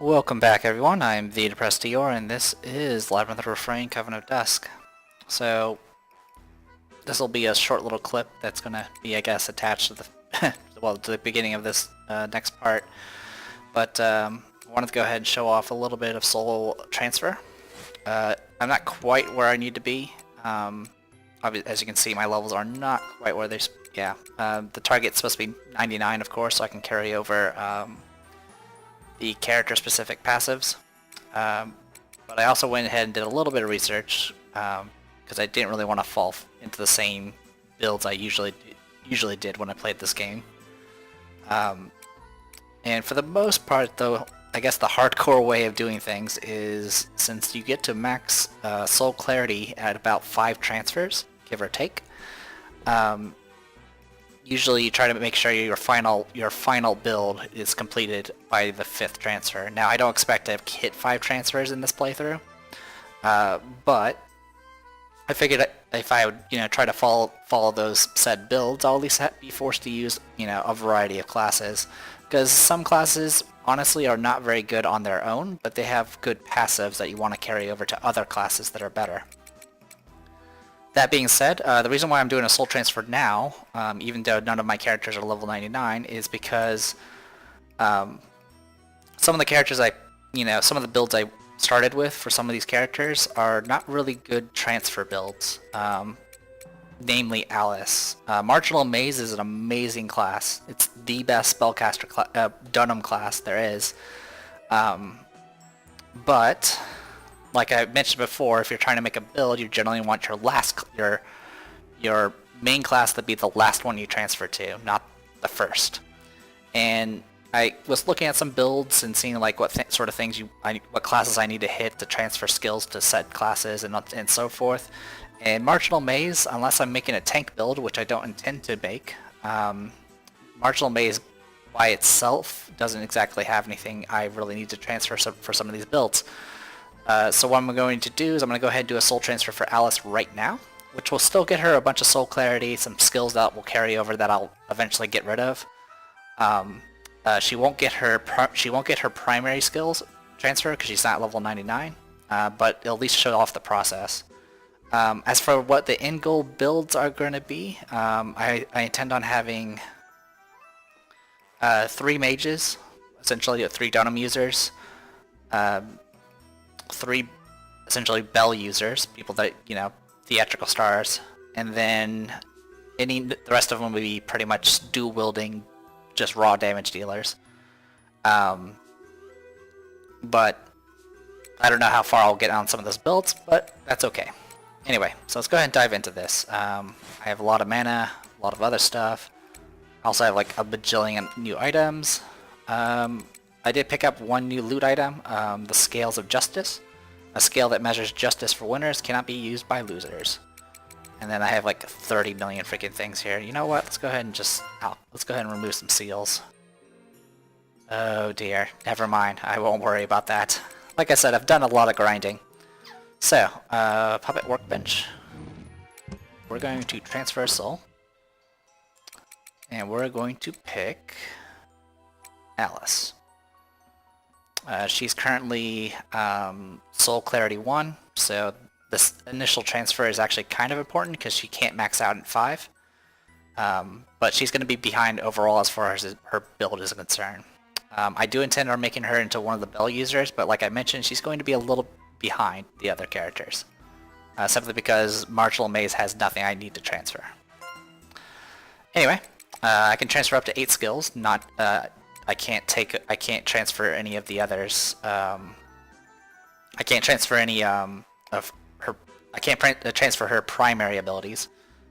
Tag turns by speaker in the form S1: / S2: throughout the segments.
S1: Welcome back, everyone. I'm the Depressed Dior, and this is Labyrinth Refrain, Covenant of Dusk. So, this will be a short little clip that's going to be, I guess, attached to the to the beginning of this next part. But I wanted to go ahead and show off a little bit of soul transfer. I'm not quite where I need to be. As you can see, my levels are not quite where they're. Yeah, the target's supposed to be 99, of course, so I can carry over the character-specific passives. But I also went ahead and did a little bit of research because I didn't really want to fall into the same builds I usually did when I played this game. And for the most part, though, I guess the hardcore way of doing things is since you get to max soul clarity at about 5 transfers, give or take. Usually you try to make sure your final build is completed by the 5th transfer. Now I don't expect to hit 5 transfers in this playthrough, but I figured if I would try to follow those said builds, I'll at least be forced to use a variety of classes, because some classes honestly are not very good on their own, but they have good passives that you want to carry over to other classes that are better. That being said, the reason why I'm doing a soul transfer now, even though none of my characters are level 99, is because some of the characters some of the builds I started with for some of these characters are not really good transfer builds. Namely Alice. Marginal Maze is an amazing class. It's the best spellcaster Dunham class there is. But like I mentioned before, if you're trying to make a build, you generally want your main class to be the last one you transfer to, not the first. And I was looking at some builds and seeing like what sort of things what classes I need to hit to transfer skills to said classes and so forth. And Marginal Maze, unless I'm making a tank build, which I don't intend to make, Marginal Maze by itself doesn't exactly have anything I really need to transfer for some of these builds. So what I'm going to do is I'm going to go ahead and do a soul transfer for Alice right now, which will still get her a bunch of soul clarity, some skills that will carry over that I'll eventually get rid of. She won't get her primary skills transfer because she's not level 99, but it'll at least show off the process. As for what the end goal builds are going to be, I intend on having 3 mages, essentially 3 Dunham users, 3 essentially Bell users, people that, theatrical stars, and then the rest of them will be pretty much dual wielding, just raw damage dealers. But I don't know how far I'll get on some of those builds, but that's okay. Anyway, so let's go ahead and dive into this. I have a lot of mana, a lot of other stuff. I also have like a bajillion new items. I did pick up 1 new loot item, the Scales of Justice. A scale that measures justice for winners cannot be used by losers. And then I have like 30 million freaking things here. You know what? Let's go ahead and let's go ahead and remove some seals. Oh dear, never mind. I won't worry about that. Like I said, I've done a lot of grinding. So, Puppet Workbench. We're going to transfer a soul. And we're going to pick Alice. She's currently Soul Clarity 1, so this initial transfer is actually kind of important because she can't max out at 5. But she's going to be behind overall as far as her build is concerned. I do intend on making her into one of the Bell users, but like I mentioned, she's going to be a little behind the other characters. Simply because Marginal Maze has nothing I need to transfer. Anyway, I can transfer up to 8 skills, not... I can't transfer any of the others. I can't transfer any of her. I can't transfer her primary abilities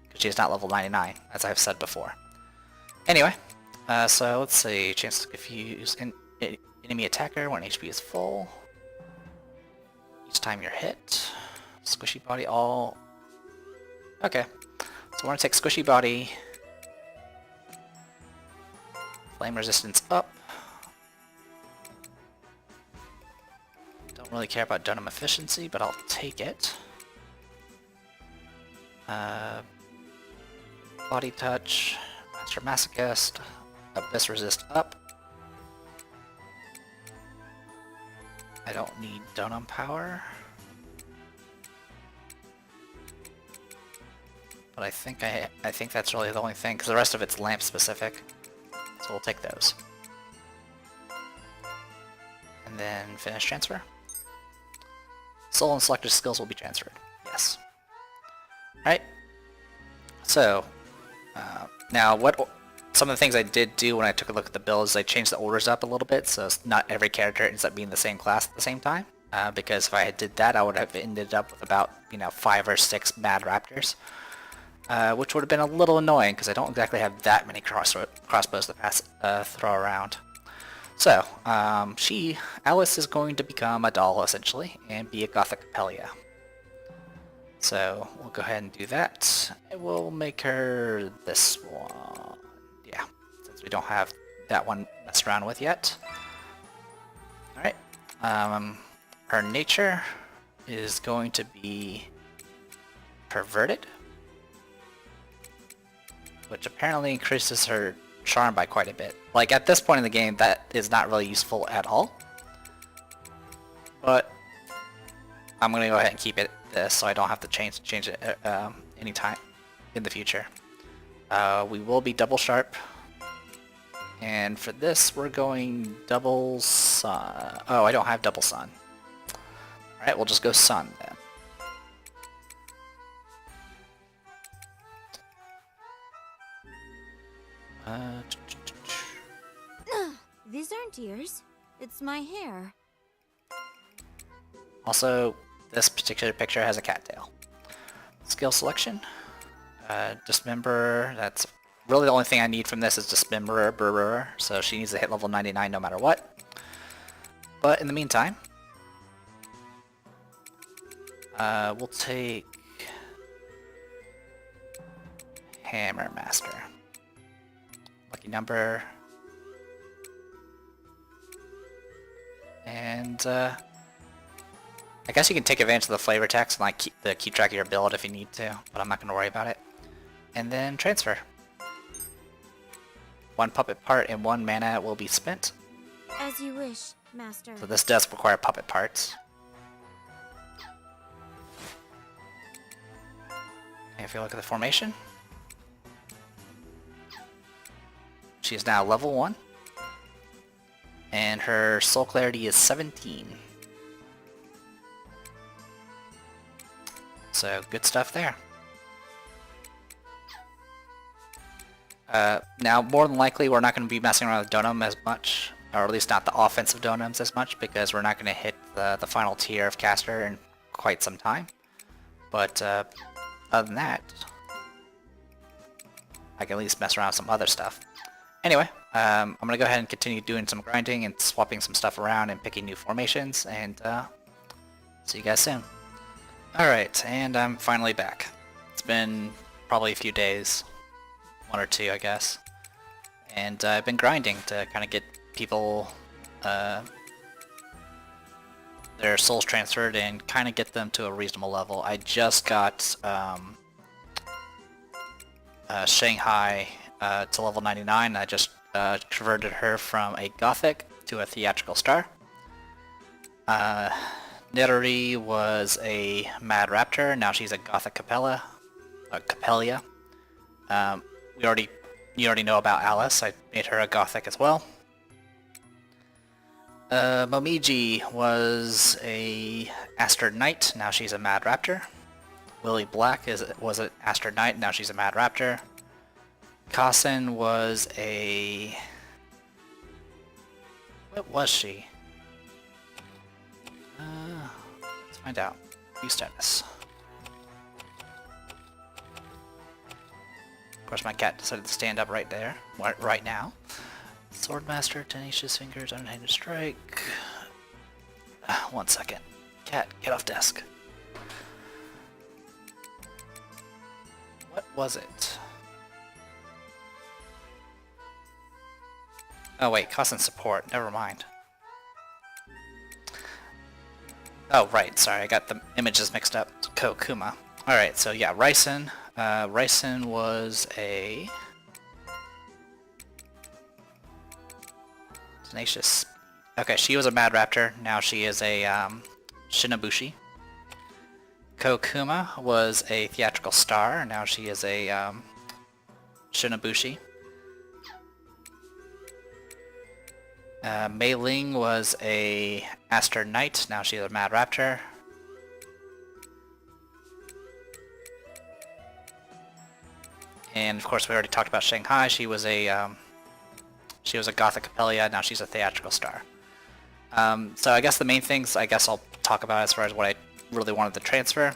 S1: because she's not level 99, as I've said before. Anyway, so let's see. Chance to confuse enemy attacker when HP is full. Each time you're hit. Squishy body all. Okay, so we're gonna take squishy body. Flame resistance up. Don't really care about Dunham efficiency, but I'll take it. Body touch, Master Masochist, Abyss resist up. I don't need Donum power. But I think that's really the only thing, because the rest of it's lamp specific. So we'll take those. And then finish transfer. Soul and selected skills will be transferred. Yes. Alright. So, now some of the things I did do when I took a look at the build is I changed the orders up a little bit, so not every character ends up being the same class at the same time. Because if I had did that, I would have ended up with about, 5 or 6 Mad Raptors. Which would have been a little annoying, because I don't exactly have that many crossbows to throw around. So, Alice is going to become a doll, essentially, and be a Gothic Capellia. So, we'll go ahead and do that. And we'll make her this one. Yeah, since we don't have that one messed around with yet. Alright. Her nature is going to be perverted, which apparently increases her charm by quite a bit. Like, at this point in the game, that is not really useful at all. But I'm going to go ahead and keep it this, so I don't have to change it anytime in the future. We will be double sharp. And for this, we're going double sun. Oh, I don't have double sun. Alright, we'll just go sun then.
S2: These aren't ears. It's my hair.
S1: Also, this particular picture has a cattail. Skill selection. Dismember. That's really the only thing I need from this is Dismember. So she needs to hit level 99 no matter what. But in the meantime, we'll take Hammer Master. Lucky number. And I guess you can take advantage of the flavor text and like keep track of your build if you need to, but I'm not going to worry about it. And then transfer. 1 puppet part and 1 mana will be spent.
S2: As you wish, Master.
S1: So this does require puppet parts. And if you look at the formation, she is now level 1. And her soul clarity is 17. So good stuff there. Now, more than likely, we're not going to be messing around with Donum as much, or at least not the offensive Donums as much, because we're not going to hit the final tier of caster in quite some time. But other than that, I can at least mess around with some other stuff. Anyway, I'm going to go ahead and continue doing some grinding and swapping some stuff around and picking new formations, and see you guys soon. Alright, and I'm finally back. It's been probably a few days, 1 or 2 I guess, and I've been grinding to kind of get people their souls transferred and kind of get them to a reasonable level. I just got Shanghai to level 99. I just converted her from a Gothic to a Theatrical Star. Nidori was a Mad Raptor. Now she's a Gothic Capellia. You already know about Alice. I made her a Gothic as well. Momiji was a Astrid Knight. Now she's a Mad Raptor. Lily Black was an Astrid Knight. Now she's a Mad Raptor. Kassen was a... What was she? Let's find out. View status. Of course, my cat decided to stand up right there, right now. Swordmaster, Tenacious Fingers, Unhindered Strike. 1 second. Cat, get off desk. What was it? Oh wait, cost and support. Never mind. Oh right, sorry, I got the images mixed up. Kokuma. Alright, so yeah, Ryson. Ryson was a... Tenacious Speed. Okay, she was a Mad Raptor. Now she is a Shinabushi. Kokuma was a theatrical star. Now she is a Shinabushi. Mei Ling was a Aster Knight. Now she's a Mad Raptor. And of course, we already talked about Shanghai. She was a Gothic Capellia. Now she's a theatrical star. So I guess the main things I'll talk about as far as what I really wanted to transfer.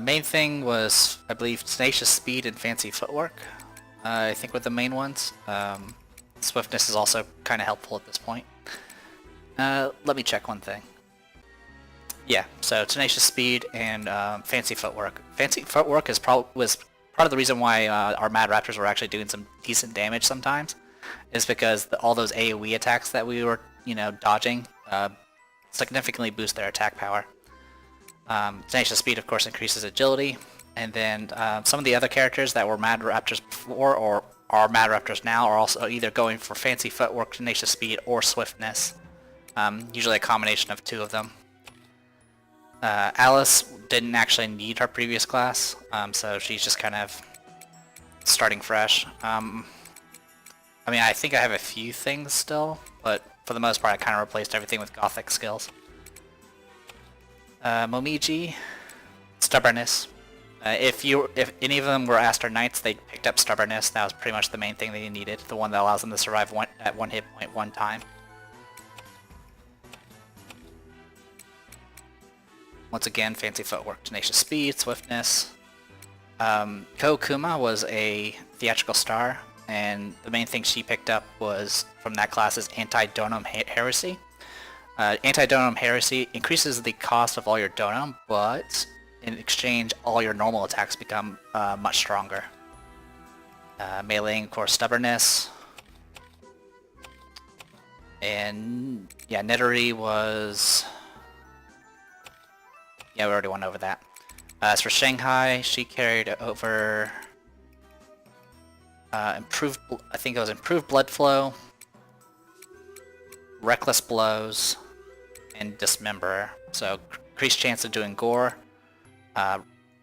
S1: Main thing was, I believe, tenacious speed and fancy footwork. I think were the main ones. Swiftness is also kind of helpful at this point. Let me check one thing. Yeah, so tenacious speed and fancy footwork. Fancy footwork was part of the reason why our Mad Raptors were actually doing some decent damage sometimes, is because all those AoE attacks that we were, dodging significantly boost their attack power. Tenacious speed, of course, increases agility, and then some of the other characters that were Mad Raptors before or are Mad Raptors now are also either going for fancy footwork, tenacious speed, or swiftness. Usually a combination of two of them. Alice didn't actually need her previous class, so she's just kind of starting fresh. I mean, I think I have a few things still, but for the most part I kind of replaced everything with Gothic skills. Momiji, stubbornness. If any of them were Aster Knights, they picked up stubbornness. That was pretty much the main thing they needed, the one that allows them to survive at one hit point one time. Once again, fancy footwork, tenacious speed, swiftness. Kokuma was a theatrical star, and the main thing she picked up was from that class is Anti-Donum Heresy. Anti-Donum Heresy increases the cost of all your Donum, but in exchange, all your normal attacks become much stronger. Melee, of course, stubbornness. And yeah, Nettery was... Yeah, we already went over that. As for Shanghai, she carried over improved blood flow, reckless blows, and dismember. So increased chance of doing gore,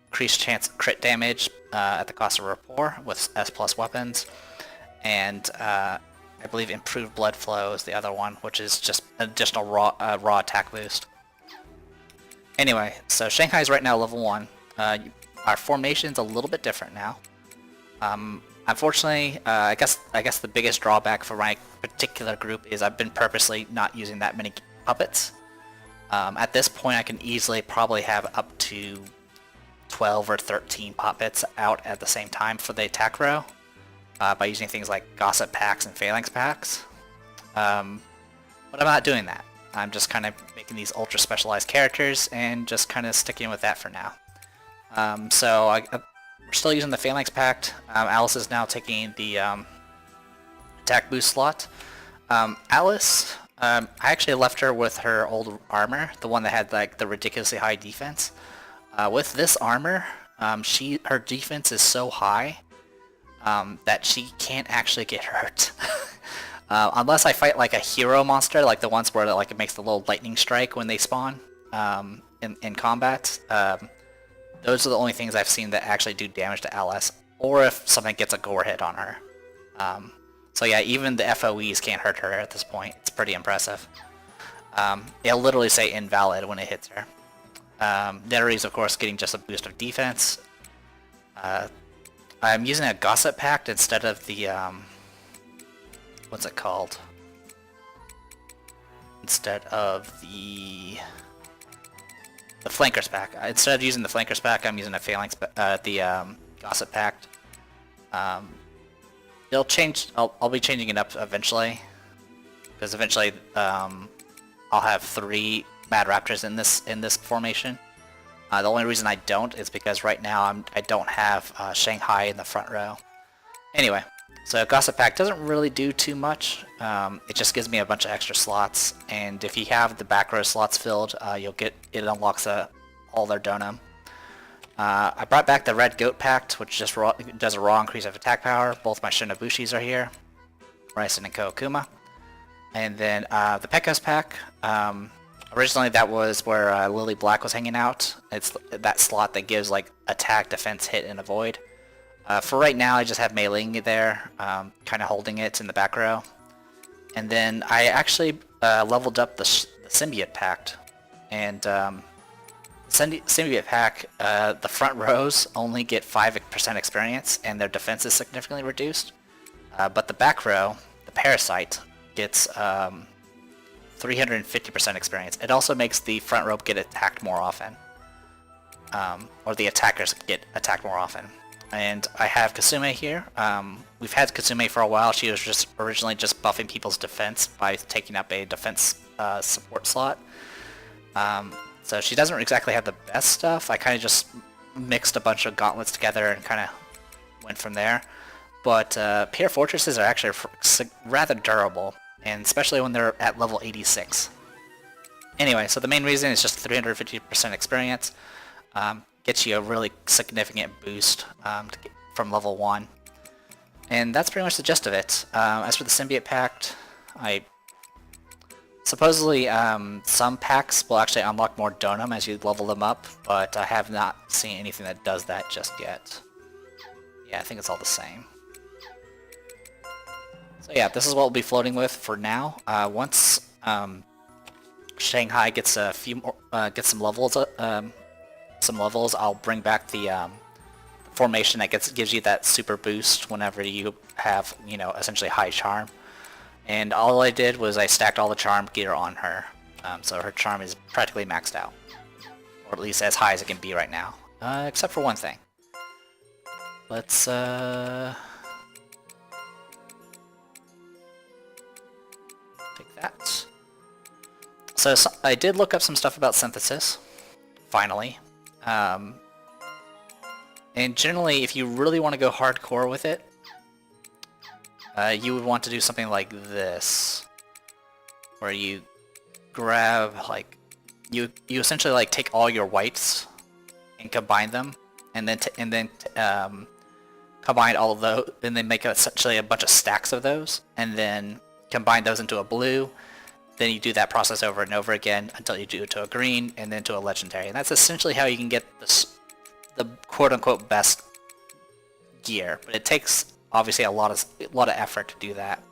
S1: increased chance of crit damage at the cost of rapport with S+ weapons, and I believe improved blood flow is the other one, which is just an additional raw attack boost. Anyway, so Shanghai's right now level 1. Our formation's a little bit different now. Unfortunately, I guess the biggest drawback for my particular group is I've been purposely not using that many puppets. At this point, I can easily probably have up to 12 or 13 puppets out at the same time for the attack row by using things like Gossip Packs and Phalanx Packs. But I'm not doing that. I'm just kind of making these ultra specialized characters and just kind of sticking with that for now. So we're still using the Phalanx Pact. Alice is now taking the attack boost slot. Alice, I actually left her with her old armor, the one that had like the ridiculously high defense. With this armor, her defense is so high that she can't actually get hurt. Unless I fight like a hero monster, like the ones where like it makes the little lightning strike when they spawn in combat. Those are the only things I've seen that actually do damage to Alice, or if something gets a gore hit on her. So yeah, even the FOEs can't hurt her at this point. It's pretty impressive. It'll literally say invalid when it hits her. Nettery's of course getting just a boost of defense. I'm using a Gossip Pact instead of the what's it called? Instead of the Flankers Pack. Instead of using the Flankers Pack, I'm using a Phalanx, Gossip Pact. It'll change. I'll be changing it up eventually, because eventually I'll have 3 Mad Raptors in this formation. The only reason I don't is because right now I don't have Shanghai in the front row. Anyway, so Gossip Pack doesn't really do too much. It just gives me a bunch of extra slots, and if you have the back row slots filled, it unlocks all their Donum. I brought back the Red Goat Pact, which just does a raw increase of attack power. Both my Shinabushis are here. Ryzen and Koakuma. And then the Pekka's pack, originally that was where Lily Black was hanging out. It's that slot that gives like attack, defense, hit, and avoid. For right now I just have Mei Ling there, kind of holding it in the back row. And then I actually leveled up the Symbiote pack. And Symbiote pack, the front rows only get 5% experience and their defense is significantly reduced. But the back row, the Parasite, gets 350% experience. It also makes the front row get attacked more often. Or the attackers get attacked more often. And I have Kasume here. We've had Kasume for a while. She was just originally just buffing people's defense by taking up a defense support slot. So she doesn't exactly have the best stuff. I kind of just mixed a bunch of gauntlets together and kind of went from there. But Pierre Fortresses are actually rather durable, and especially when they're at level 86. Anyway, so the main reason is just 350% experience. Gets you a really significant boost from level 1. And that's pretty much the gist of it. As for the Symbiote Pact, supposedly some packs will actually unlock more Donum as you level them up, but I have not seen anything that does that just yet. Yeah, I think it's all the same. So yeah, this is what we'll be floating with for now. Once Shanghai gets a few more, gets some levels, I'll bring back the formation that gives you that super boost whenever you have, you know, essentially high charm. And all I did was I stacked all the charm gear on her, so her charm is practically maxed out, or at least as high as it can be right now, except for one thing. Let's take that. So I did look up some stuff about synthesis, finally. And generally, if you really want to go hardcore with it, you would want to do something like this, where you grab, like, you essentially like take all your whites and combine them, and then combine all of those, and then make essentially a bunch of stacks of those, and then combine those into a blue. Then you do that process over and over again until you do it to a green, and then to a legendary. And that's essentially how you can get the quote-unquote best gear. But it takes obviously a lot of effort to do that.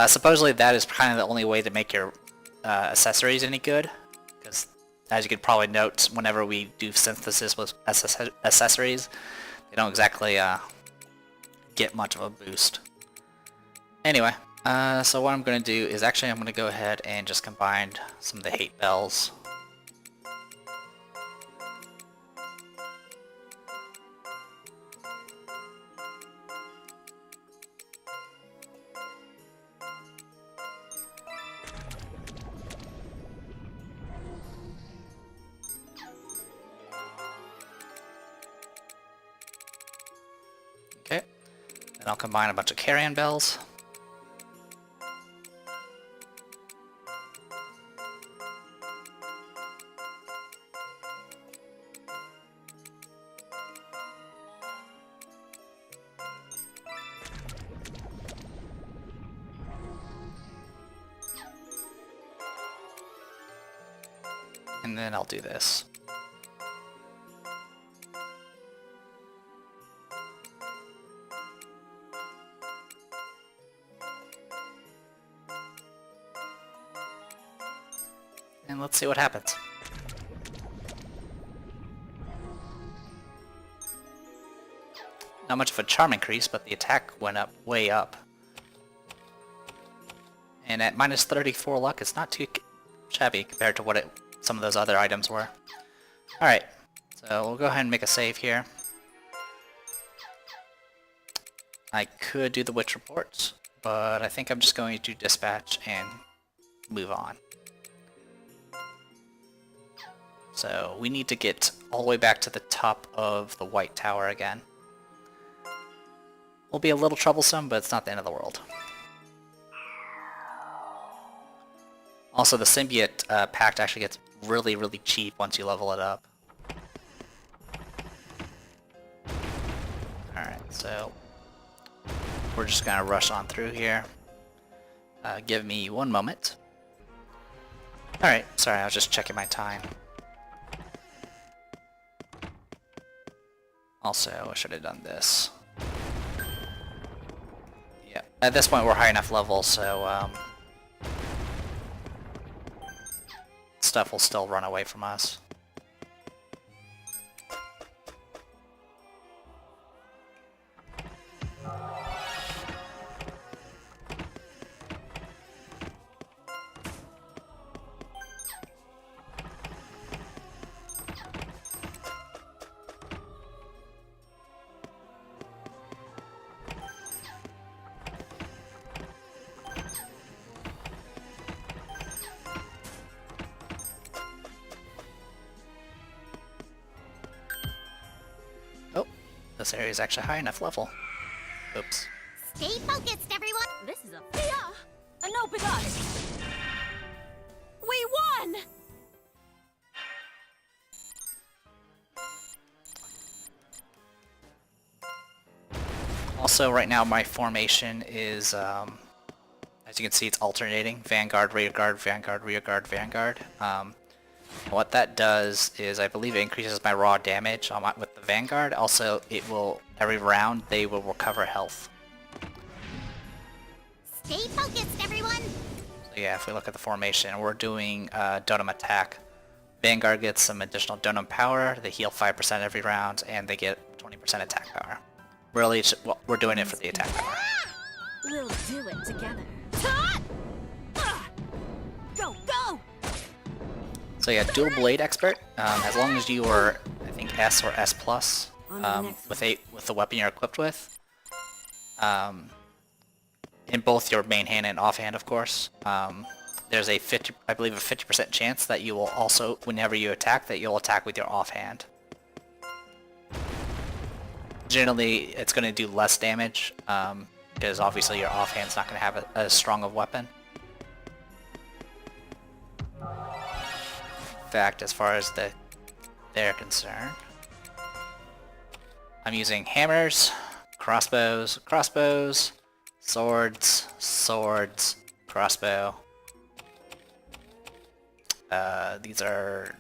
S1: Supposedly that is kind of the only way to make your accessories any good, because as you could probably note, whenever we do synthesis with accessories, they don't exactly get much of a boost. Anyway. So what I'm going to do is actually I'm going to go ahead and just combine some of the hate bells. Okay, then I'll combine a bunch of carrion bells. And then I'll do this. And let's see what happens. Not much of a charm increase, but the attack went up, way up. And at minus 34 luck, it's not too shabby compared to what some of those other items were. Alright, so we'll go ahead and make a save here. I could do the witch report, but I think I'm just going to dispatch and move on. So we need to get all the way back to the top of the White Tower again. Will be a little troublesome, but it's not the end of the world. Also, the Symbiote pact actually gets really, really cheap once you level it up. Alright, so we're just gonna rush on through here. Give me one moment. Alright, sorry, I was just checking my time. Also, I should have done this. Yeah, at this point we're high enough level, so stuff will still run away from us. Oh, this area is actually high enough level. Oops.
S2: Stay focused, everyone!
S3: This is a no pegare. We won!
S1: Also, right now my formation is, as you can see, it's alternating. Vanguard, rearguard, Vanguard, rearguard, Vanguard. What that does is, I believe it increases my raw damage with the Vanguard. Also, it will, every round, they will recover health.
S2: Stay focused, everyone!
S1: So yeah, if we look at the formation, we're doing Dotem attack. Vanguard gets some additional Dotem power, they heal 5% every round, and they get 20% attack power. Really, well, we're doing it for the attack power.
S3: We'll do it together. Go, go!
S1: So yeah, dual blade expert. As long as you are, I think, S or S plus with the weapon you're equipped with, in both your main hand and offhand, of course, there's a 50% chance that you will also, whenever you attack, that you'll attack with your offhand. Generally, it's going to do less damage, because obviously your offhand's not going to have as strong of a weapon. In fact, as far as they're concerned, I'm using hammers, crossbows, swords, crossbow. These are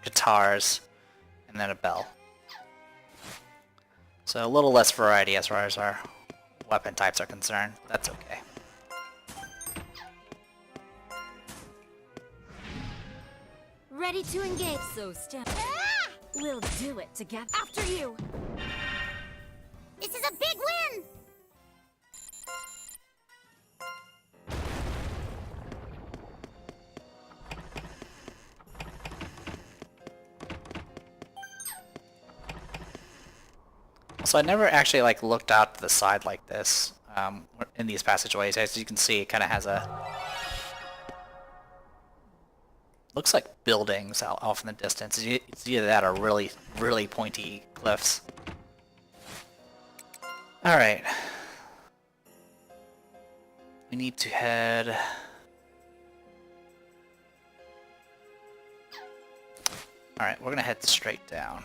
S1: guitars, and then a bell. So a little less variety as far as our weapon types are concerned. That's okay.
S3: Ready to engage, so step. We'll do it together. After you!
S2: This is a big win!
S1: So I never actually looked out to the side like this in these passageways. As you can see, it kind of has a looks like buildings out off in the distance. It's either that or really, really pointy cliffs. All right, we need to head. All right, we're gonna head straight down.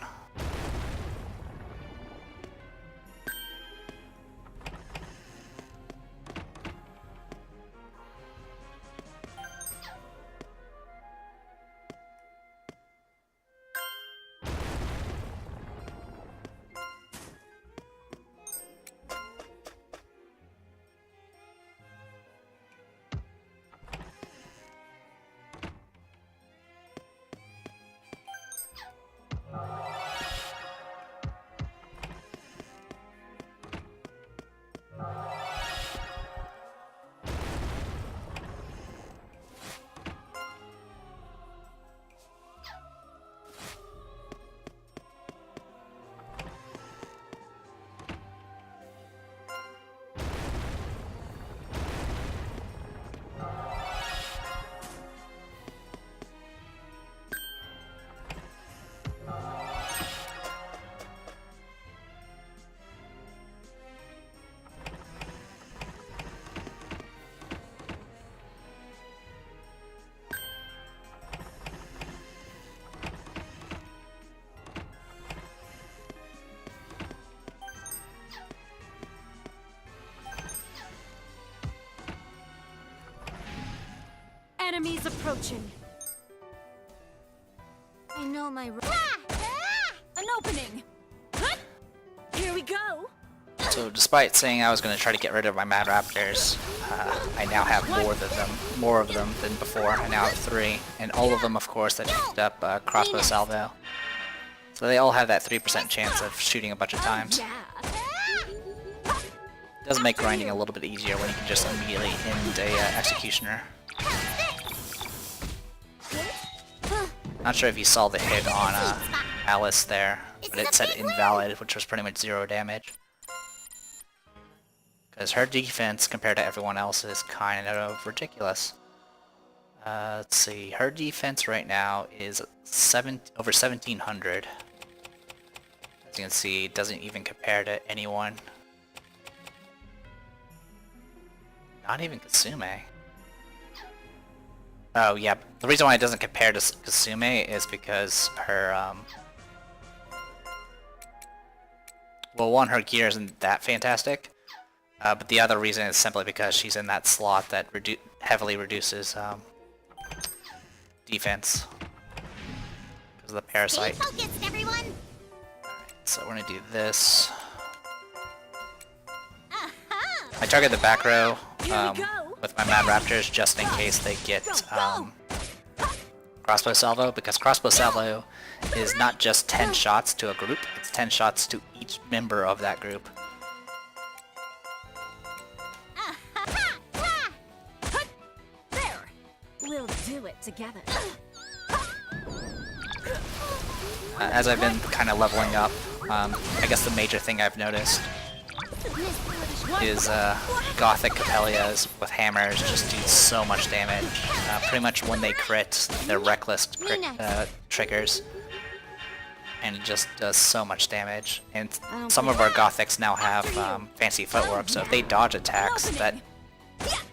S3: Enemies approaching.
S2: I know my
S3: An opening. Here we go.
S1: So despite saying I was going to try to get rid of my Mad Raptors, I now have more of them than before. I now have 3, and all of them, of course, that picked up crossbow salvo. So they all have that 3% chance of shooting a bunch of times.
S3: Yeah.
S1: It does make grinding a little bit easier when you can just immediately end a executioner. Not sure if you saw the hit on Alice there, but it said invalid, which was pretty much 0 damage. Because her defense compared to everyone else is kind of ridiculous. Let's see, her defense right now is over 1700. As you can see, it doesn't even compare to anyone. Not even Kasume. Oh yeah, the reason why it doesn't compare to Kasume is because her, well, one, her gear isn't that fantastic, but the other reason is simply because she's in that slot that heavily reduces defense because of the parasite.
S2: Stay focused, everyone.
S1: Alright, so we're gonna do this. I target the back row with my Mad Raptors just in case they get crossbow salvo, because crossbow salvo is not just 10 shots to a group, it's 10 shots to each member of that group.
S3: There. We'll do it together.
S1: As I've been kind of leveling up, I guess the major thing I've noticed is Gothic Capellias with hammers just do so much damage. Pretty much when they crit, they're reckless triggers, and it just does so much damage. And some of our Gothics now have fancy footwork, so if they dodge attacks,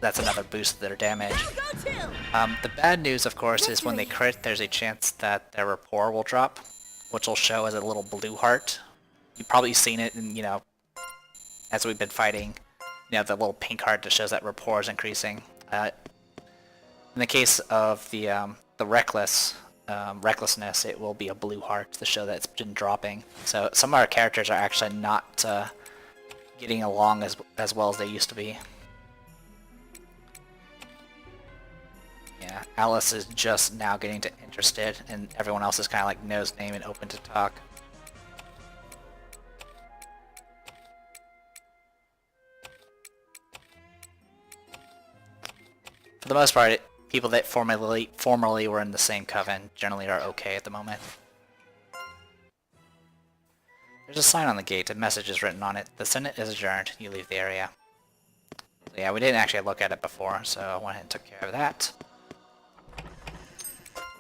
S1: that's another boost to their damage. The bad news, of course, is when they crit, there's a chance that their rapport will drop, which will show as a little blue heart. You've probably seen it in, as we've been fighting, the little pink heart that shows that rapport is increasing. In the case of the recklessness, it will be a blue heart to show that it's been dropping. So some of our characters are actually not getting along as well as they used to be. Yeah, Alice is just now getting interested, and everyone else is kind of like nose name and open to talk. For the most part, people that formerly were in the same coven generally are okay at the moment. There's a sign on the gate, a message is written on it. The Senate is adjourned, you leave the area. So yeah, we didn't actually look at it before, so I went ahead and took care of that.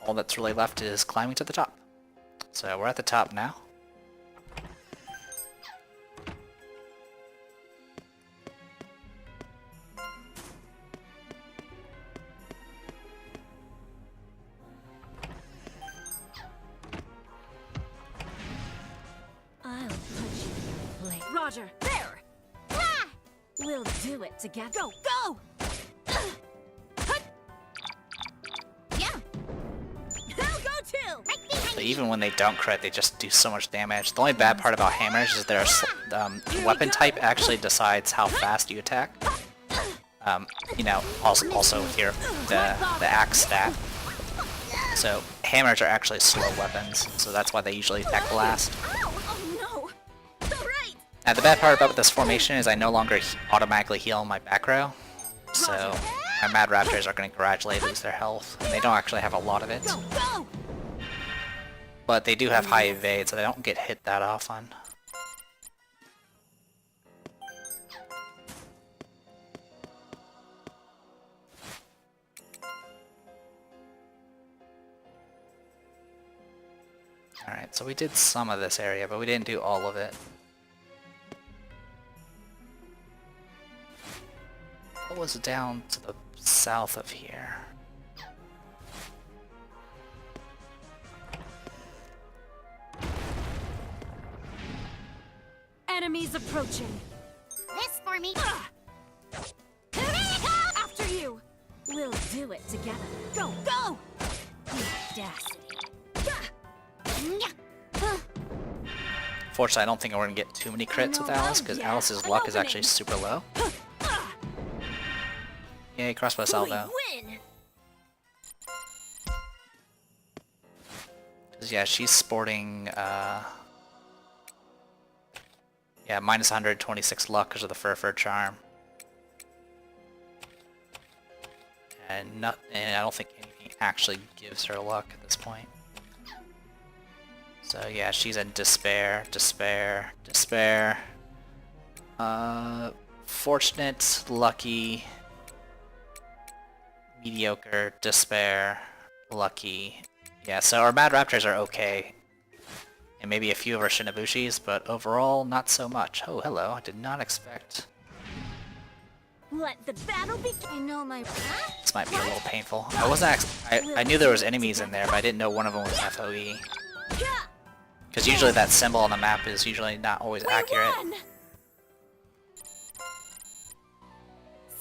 S1: All that's really left is climbing to the top. So we're at the top now.
S3: I'll put you in your place. Roger, there! We'll do it together. Go, go!
S2: Yeah.
S3: I'll go too!
S2: Right behind
S1: So
S2: you.
S1: even when they don't crit, they just do so much damage. The only bad part about hammers is their weapon type actually decides how fast you attack. Also with the axe stat. So hammers are actually slow weapons, so that's why they usually attack last.
S3: Oh no! Alright!
S1: Now the bad part about this formation is I no longer automatically heal my back row, so my Mad Raptors are going to gradually lose their health, and they don't actually have a lot of it.
S3: Go, go!
S1: But they do have high evade, so they don't get hit that often. Alright, so we did some of this area, but we didn't do all of it. What was down to the south of here?
S3: Enemies approaching.
S2: This for me.
S3: After you! We'll do it together. Go, go! The audacity.
S1: Fortunately, I don't think we're gonna get too many crits with Alice, because Alice's luck is actually super low. Yay, crossbow salvo.
S3: Win!
S1: 'Cause, yeah, she's sporting, yeah, minus 126 luck because of the Fur Charm. And I don't think anything actually gives her luck at this point. So yeah, she's in despair, despair, despair. Fortunate, lucky, mediocre, despair, lucky. Yeah, so our Mad Raptors are okay. And maybe a few of our Shinabushis, but overall, not so much. Oh, hello, I did not expect...
S3: Let the battle begin.
S2: I know my...
S1: This might be a little painful. I knew there was enemies in there, but I didn't know one of them was FOE. Because usually that symbol on the map is usually not always accurate.
S3: Won!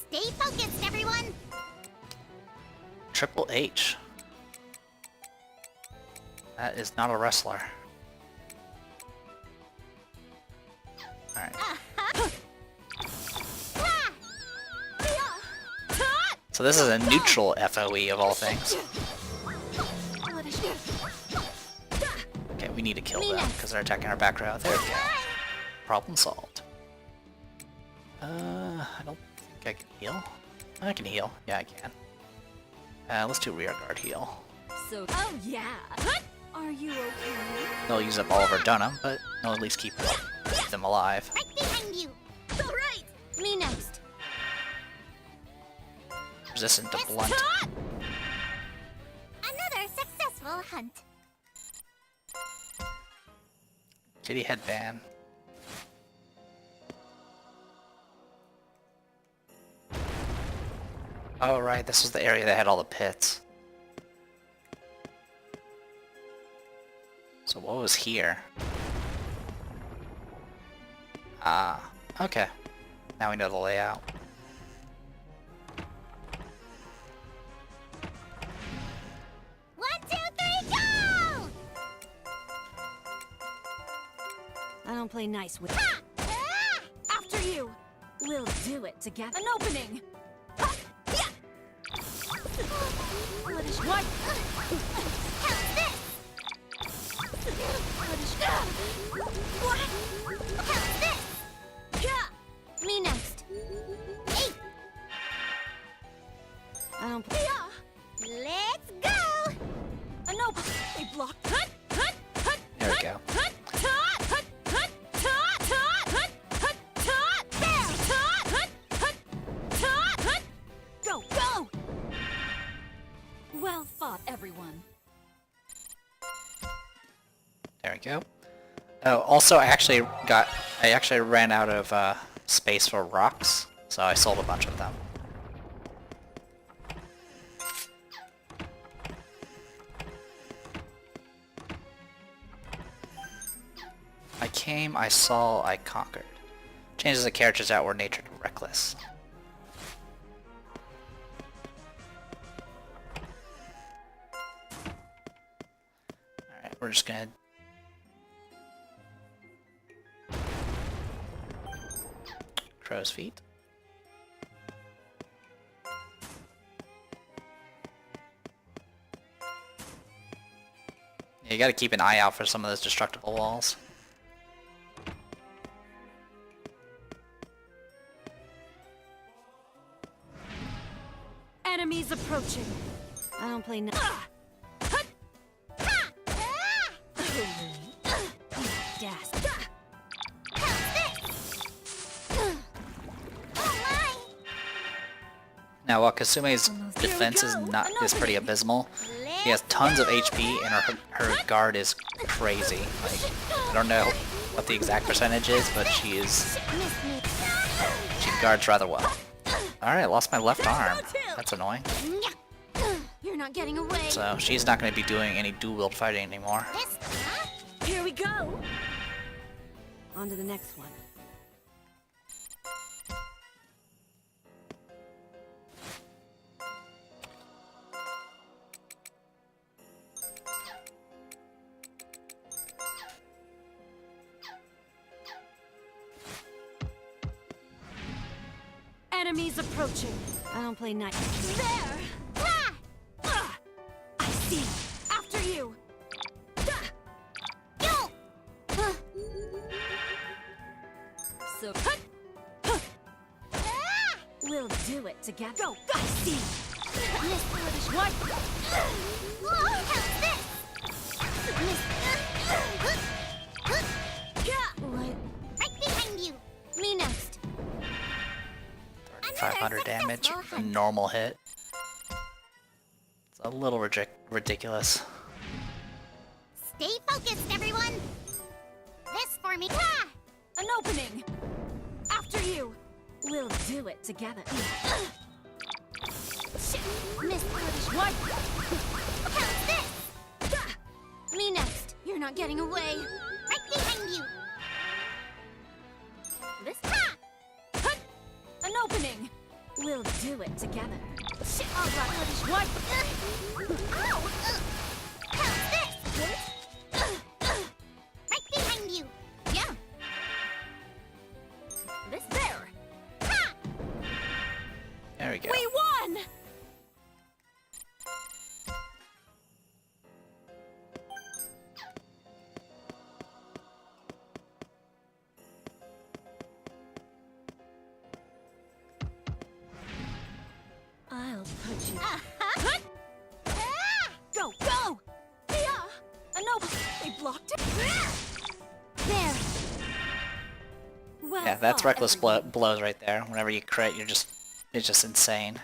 S2: Stay focused, everyone!
S1: Triple H. That is not a wrestler. Alright. So this is a neutral FOE of all things. Okay, we need to kill them because they're attacking our back row. There we go. Problem solved. I don't think I can heal. I can heal. Yeah, I can. Let's do rear guard heal.
S3: So, oh yeah. Are you okay?
S1: They'll use up all of our Dunham, but they'll at least keep them alive.
S2: Right behind you! All right! Me next!
S1: Resistant to blunt.
S2: Another successful hunt.
S1: Kitty headband. Oh right, this was the area that had all the pits. So what was here? Ah, okay. Now we know the layout.
S2: One, two, three, go!
S3: I don't play nice with
S2: Ha! Ah!
S3: After you! We'll do it together. An opening! Ha! Yeah! What?
S2: How's this?
S3: What?
S2: How's this?
S3: Yeah!
S2: Me next. Hey!
S3: I don't play.
S2: Yeah! Let's go!
S3: An open. They block. Hut! Hut! Hut!
S1: There we go.
S3: Hut! Hut! Hut! Hut! Hut! Hut! Hut! Hut! Hut! Hut! Hut! Hut! Hut! Go! Go! Well fought, everyone.
S1: There we go. Oh, also I actually ran out of space for rocks, so I sold a bunch of them. I came, I saw, I conquered. Changes the character's outward nature to reckless. Alright, we're just gonna... Crow's feet. Yeah, you gotta keep an eye out for some of those destructible walls.
S3: Enemies approaching. I don't play nice.
S1: Now, while Kasume's defense is pretty abysmal, she has tons of HP and her guard is crazy. Like, I don't know what the exact percentage is, but she guards rather well. Alright, I lost my left arm. That's annoying.
S2: You're not getting away.
S1: So she's not going to be doing any dual-wield fighting anymore.
S3: Here we go. On to the next one. Enemies approaching.
S2: I don't play nice.
S3: There! Ah! I see. After you. Yo! So
S2: We'll do it together.
S3: go. I see. What?
S2: What?
S3: Right behind you.
S2: Me next.
S1: 500 damage, a normal hit. It's a little ridiculous.
S3: Stay focused, everyone. This for me. Ah! An opening. After you.
S2: We'll do it together.
S3: Shit. What? How's this?
S2: Me next. You're not getting away.
S3: Right behind you.
S2: This.
S3: Ha! Hut! An opening.
S2: We'll do it together.
S3: Shit. All right. What? Ow! How's this? Right behind you. Yeah.
S2: This.
S3: There. Ha!
S1: There we go.
S3: We won!
S2: I'll put you.
S3: Hut! Ah! Go, go! Yeah! No, they blocked it.
S2: There. Well
S1: Yeah, that's
S2: fought,
S1: reckless
S2: everyone.
S1: blows right there. Whenever you crit, it's just insane.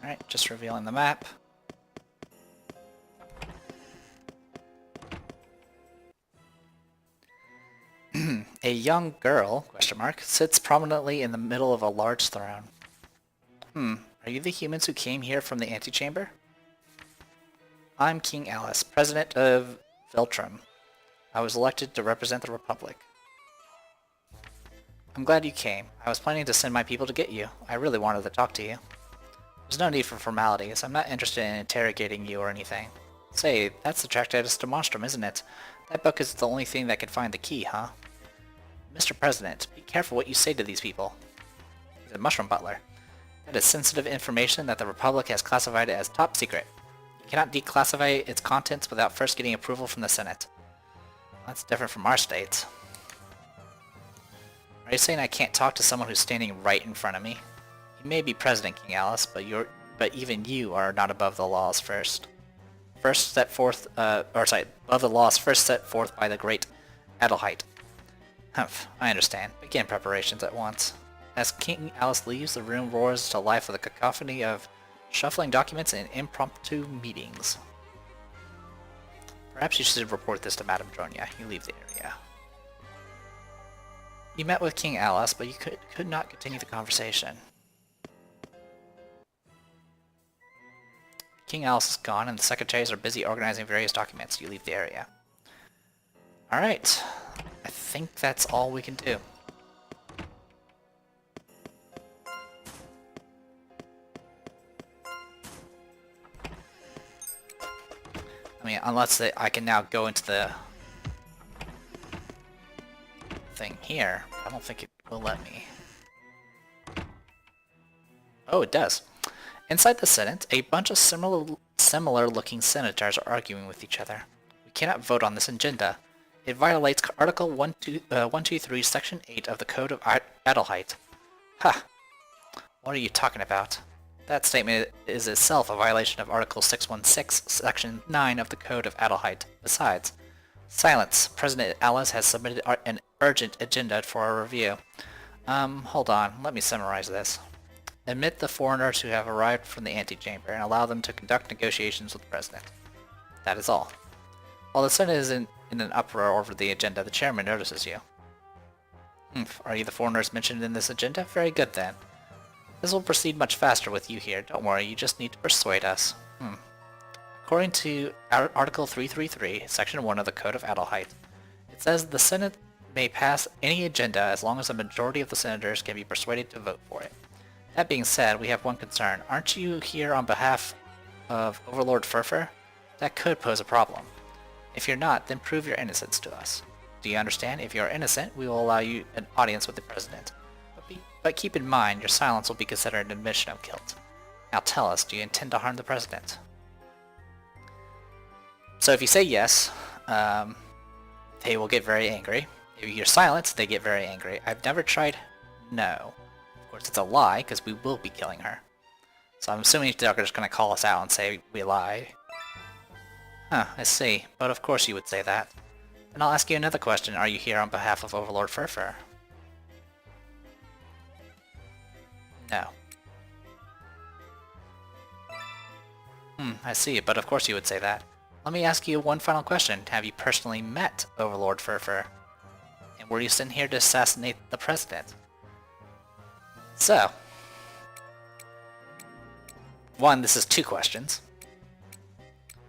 S1: Alright, just revealing the map. A young girl, question mark, sits prominently in the middle of a large throne. Are you the humans who came here from the antechamber? I'm King Alice, president of Veltrum. I was elected to represent the Republic. I'm glad you came. I was planning to send my people to get you. I really wanted to talk to you. There's no need for formalities. I'm not interested in interrogating you or anything. Say, that's the Tractatus de Monstrum, isn't it? That book is the only thing that can find the key, huh? Mr. President, be careful what you say to these people. He's a mushroom butler. That is sensitive information that the Republic has classified as top secret. You cannot declassify its contents without first getting approval from the Senate. That's different from our states. Are you saying I can't talk to someone who's standing right in front of me? You may be President, King Alice, but even you are not above the laws first. Above the laws first set forth by the great Adelheid. Humph, I understand. Begin preparations at once. As King Alice leaves, the room roars to life with a cacophony of shuffling documents and impromptu meetings. Perhaps you should report this to Madame Dronia. You leave the area. You met with King Alice, but you could not continue the conversation. King Alice is gone, and the secretaries are busy organizing various documents. You leave the area. Alright. I think that's all we can do. I mean, unless I can now go into the thing here. I don't think it will let me. Oh, it does. Inside the Senate, a bunch of similar-looking senators are arguing with each other. We cannot vote on this agenda. It violates Article 123, Section 8 of the Code of Adelheid. Ha! What are you talking about? That statement is itself a violation of Article 616, Section 9 of the Code of Adelheid. Besides, silence. President Alice has submitted an urgent agenda for our review. Hold on. Let me summarize this. Admit the foreigners who have arrived from the antechamber and allow them to conduct negotiations with the President. That is all. While the Senate is in an uproar over the agenda, the chairman notices you. Are you the foreigners mentioned in this agenda? Very good then. This will proceed much faster with you here. Don't worry, you just need to persuade us. According to Article 333, Section 1 of the Code of Adelheid, it says the Senate may pass any agenda as long as a majority of the senators can be persuaded to vote for it. That being said, we have one concern. Aren't you here on behalf of Overlord Furfur? That could pose a problem. If you're not, then prove your innocence to us. Do you understand? If you are innocent, we will allow you an audience with the President. But keep in mind, your silence will be considered an admission of guilt. Now tell us, do you intend to harm the President? So if you say yes, they will get very angry. If you're silent, they get very angry. I've never tried no. Of course, it's a lie, because we will be killing her. So I'm assuming they're just going to call us out and say we lied. Huh, I see. But of course you would say that. And I'll ask you another question. Are you here on behalf of Overlord Furfur? No. I see. But of course you would say that. Let me ask you one final question. Have you personally met Overlord Furfur? And were you sent here to assassinate the President? So, one, this is 2 questions.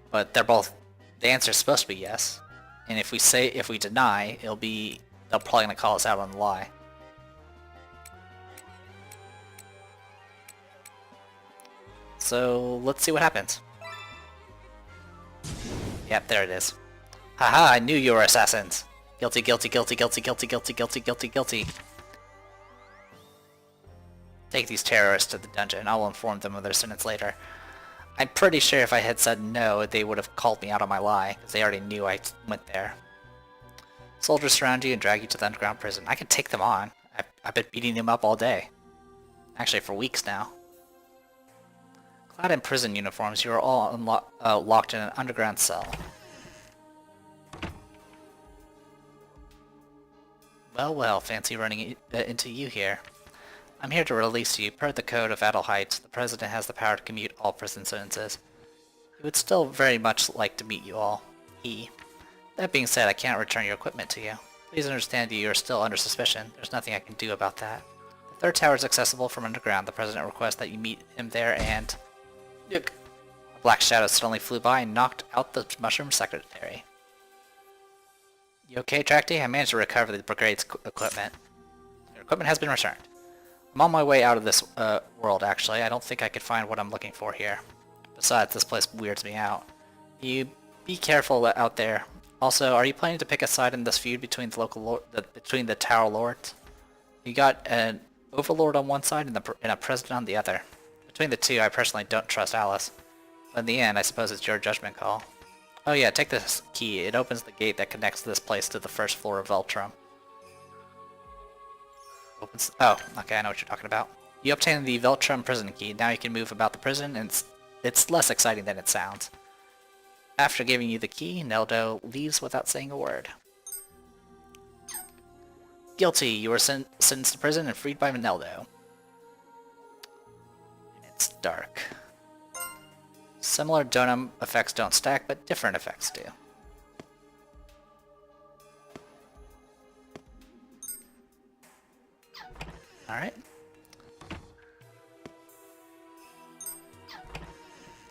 S1: But they're both, the answer is supposed to be yes. And if we deny, they're probably gonna call us out on the lie. So let's see what happens. Yep, there it is. Haha, I knew you were assassins. Guilty, guilty, guilty, guilty, guilty, guilty, guilty, guilty, guilty. Take these terrorists to the dungeon. I will inform them of their sentence later. I'm pretty sure if I had said no, they would have called me out on my lie, because they already knew I went there. Soldiers surround you and drag you to the underground prison. I can take them on. I've been beating them up all day. Actually, for weeks now. Clad in prison uniforms, you are all locked in an underground cell. Well, well, fancy running into you here. I'm here to release you. Per the Code of Adelheid, the President has the power to commute all prison sentences. He would still very much like to meet you all. That being said, I can't return your equipment to you. Please understand you are still under suspicion. There's nothing I can do about that. The 3rd tower is accessible from underground. The President requests that you meet him there and... Yuck. A black shadow suddenly flew by and knocked out the Mushroom Secretary. You okay, Tracty? I managed to recover the brigade's equipment. Your equipment has been returned. I'm on my way out of this world, actually. I don't think I could find what I'm looking for here. Besides, this place weirds me out. You be careful out there. Also, are you planning to pick a side in this feud between between the Tower Lords? You got an Overlord on one side and a President on the other. Between the two, I personally don't trust Alice. But in the end, I suppose it's your judgment call. Oh yeah, take this key. It opens the gate that connects this place to the 1st floor of Veltrum. Oh, okay, I know what you're talking about. You obtain the Veltrum prison key. Now you can move about the prison, and it's less exciting than it sounds. After giving you the key, Neldo leaves without saying a word. Guilty. You were sentenced to prison and freed by Neldo. It's dark. Similar donum effects don't stack, but different effects do. Alright.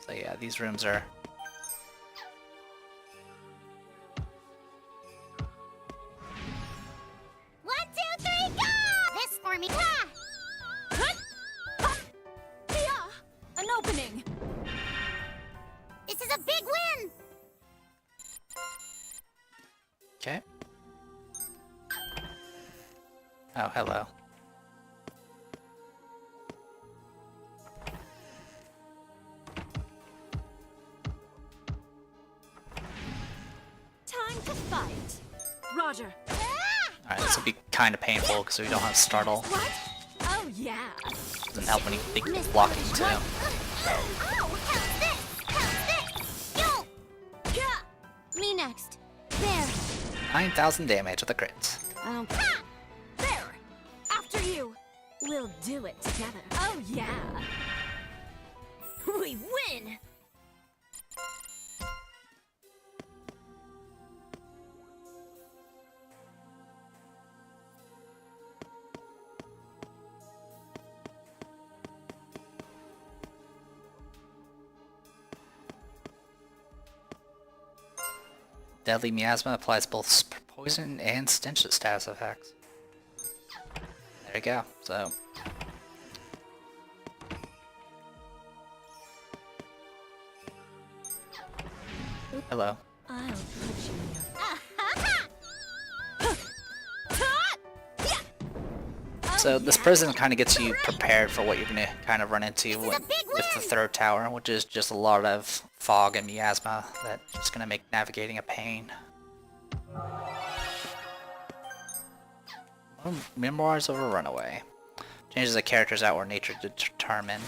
S1: So yeah, these rooms are...
S3: One, two, three, go! This for me. Ha! Hut! Ha! Yeah! An opening. This is a big win.
S1: Okay. Oh, hello.
S3: Time to fight. Roger.
S1: Alright, this will be kind of painful because we don't have startle.
S3: What? Oh yeah.
S1: Doesn't help when you think blocking too.
S3: Ow! How's this? How's this? Yo! Yeah! Me next. There.
S1: 9,000 damage with a crit.
S3: Ha! There. After you. We'll do it together. Oh yeah. We win.
S1: Deadly Miasma applies both poison and stench status effects. There you go. So. Hello.
S3: I'll put you in your...
S1: So this prison kind of gets you prepared for what you're going to kind of run into with the third tower, which is just a lot of fog and miasma that's just going to make navigating a pain. Memoirs of a Runaway. Changes the character's outward nature determined.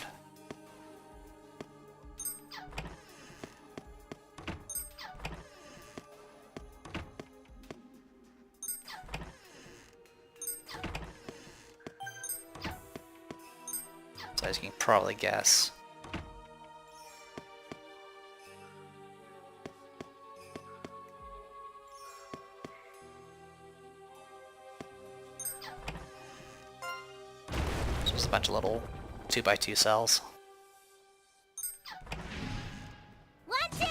S1: So as you can probably guess. Just a bunch of little 2x2 cells.
S3: 1, 2, 3,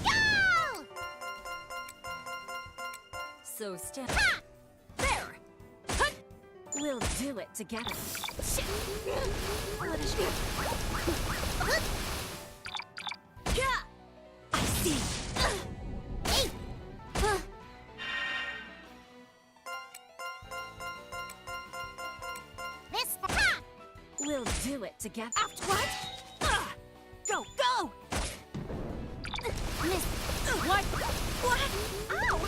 S3: go!
S2: So stand.
S3: Ha!
S2: There! Hut! We'll do it together. What is it? Yeah! I see.
S3: Hey! This ha!
S2: We'll do it together.
S3: After what?
S2: Go, go!
S3: Miss.
S2: What? What?
S3: Ow!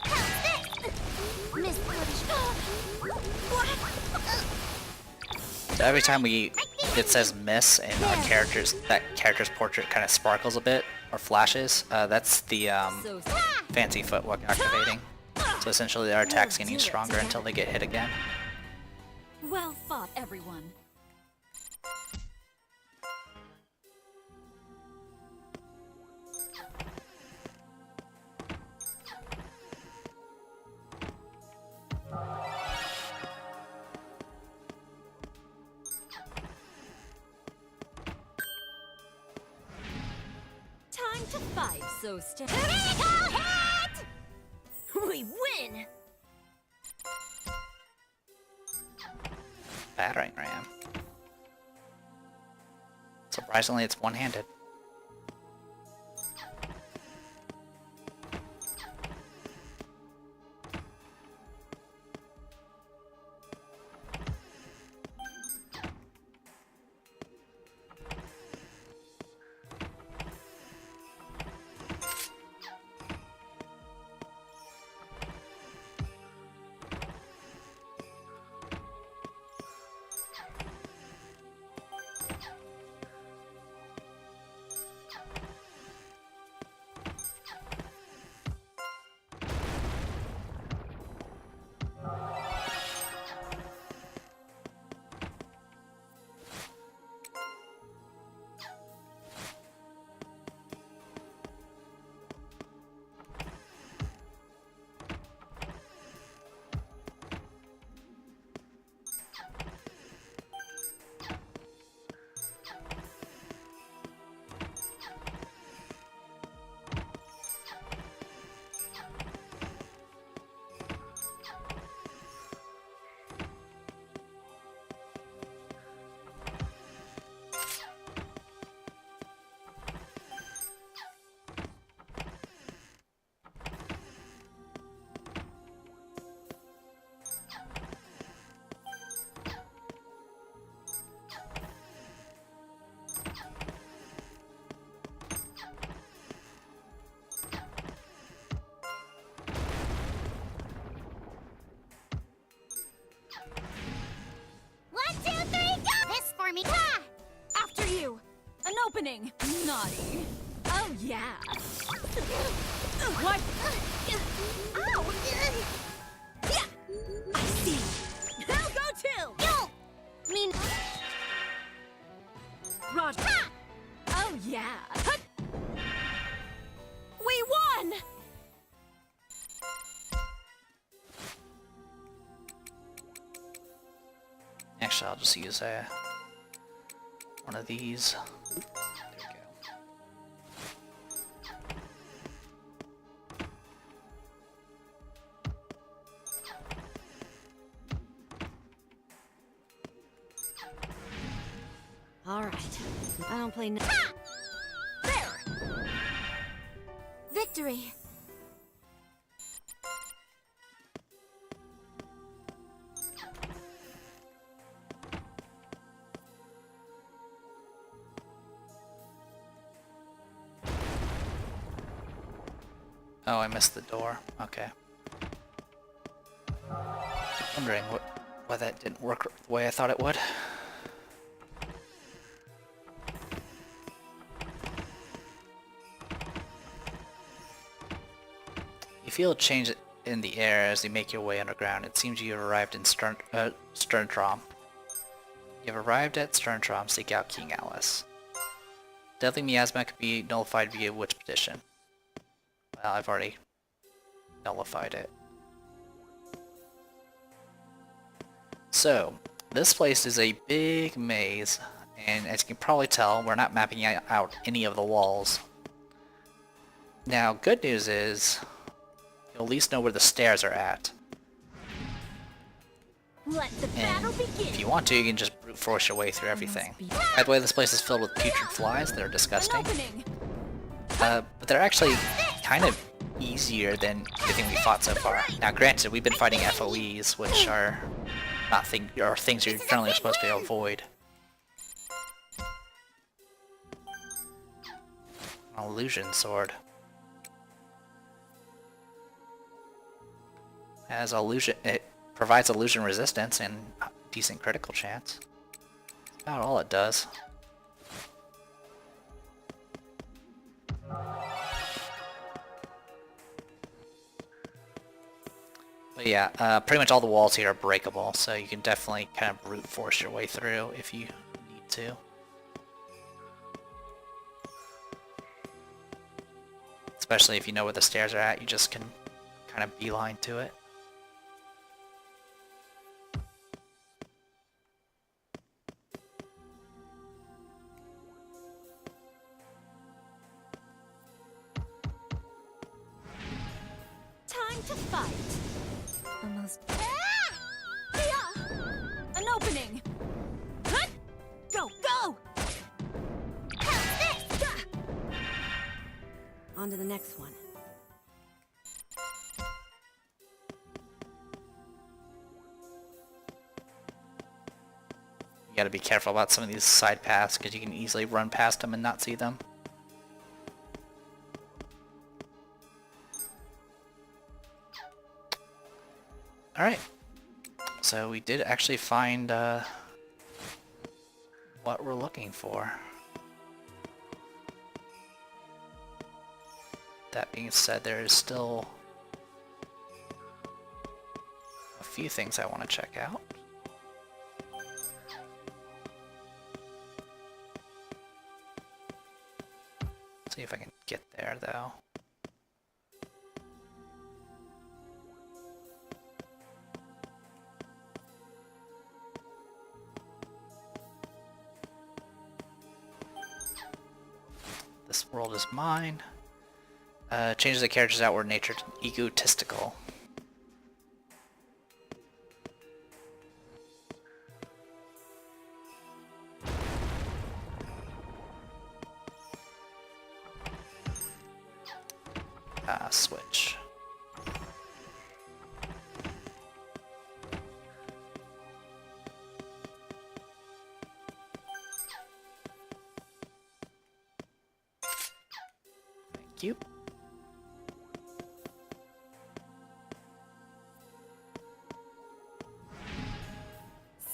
S3: How's this? Miss. What?
S1: So every time it says miss and that character's portrait kind of sparkles a bit or flashes, that's the
S2: So
S1: fancy footwork activating. So essentially their attack's getting stronger until they get hit again.
S2: well fought, everyone. Time to fight, so stay.
S3: Critical hit!
S2: We win!
S1: Battering ram. Surprisingly, it's one-handed.
S3: For me. Ha!
S2: After you! An opening! Naughty! Oh yeah! What?
S3: Ow!
S2: Yeah! I see! I'll go too!
S3: Yo! Mean.
S2: Roger!
S3: Ha!
S2: Oh yeah! Hut! We won!
S1: Actually, I'll just use one of these. There we go.
S2: All right. I don't play.
S3: Ha!
S2: There! Victory!
S1: Oh, I missed the door. Okay. Wondering why that didn't work the way I thought it would. You feel a change in the air as you make your way underground. It seems you have arrived in Sternstrom. You have arrived at Sternstrom. Seek out King Alice. Deadly miasma can be nullified via which petition? Well, I've already nullified it. So, this place is a big maze, and as you can probably tell, we're not mapping out any of the walls. Now, good news is, you'll at least know where the stairs are at.
S2: Let the battle begin.
S1: If you want to, you can just brute force your way through everything. By the way, this place is filled with putrid flies that are disgusting. But they're actually kind of easier than everything we fought so far. Now granted, we've been fighting FOEs, which are not things you're generally supposed to avoid. An illusion sword. It provides illusion resistance and a decent critical chance. That's about all it does. But yeah, pretty much all the walls here are breakable, so you can definitely kind of brute force your way through if you need to. Especially if you know where the stairs are at, you just can kind of beeline to it.
S2: Time to fight. Almost. An opening. Go, go!
S4: On to the next one.
S1: You gotta be careful about some of these side paths because you can easily run past them and not see them. Alright, so we did actually find what we're looking for. That being said, there is still a few things I want to check out. See if I can get there though. This world is mine. Changes the character's outward nature to egotistical. Switch. Thank you.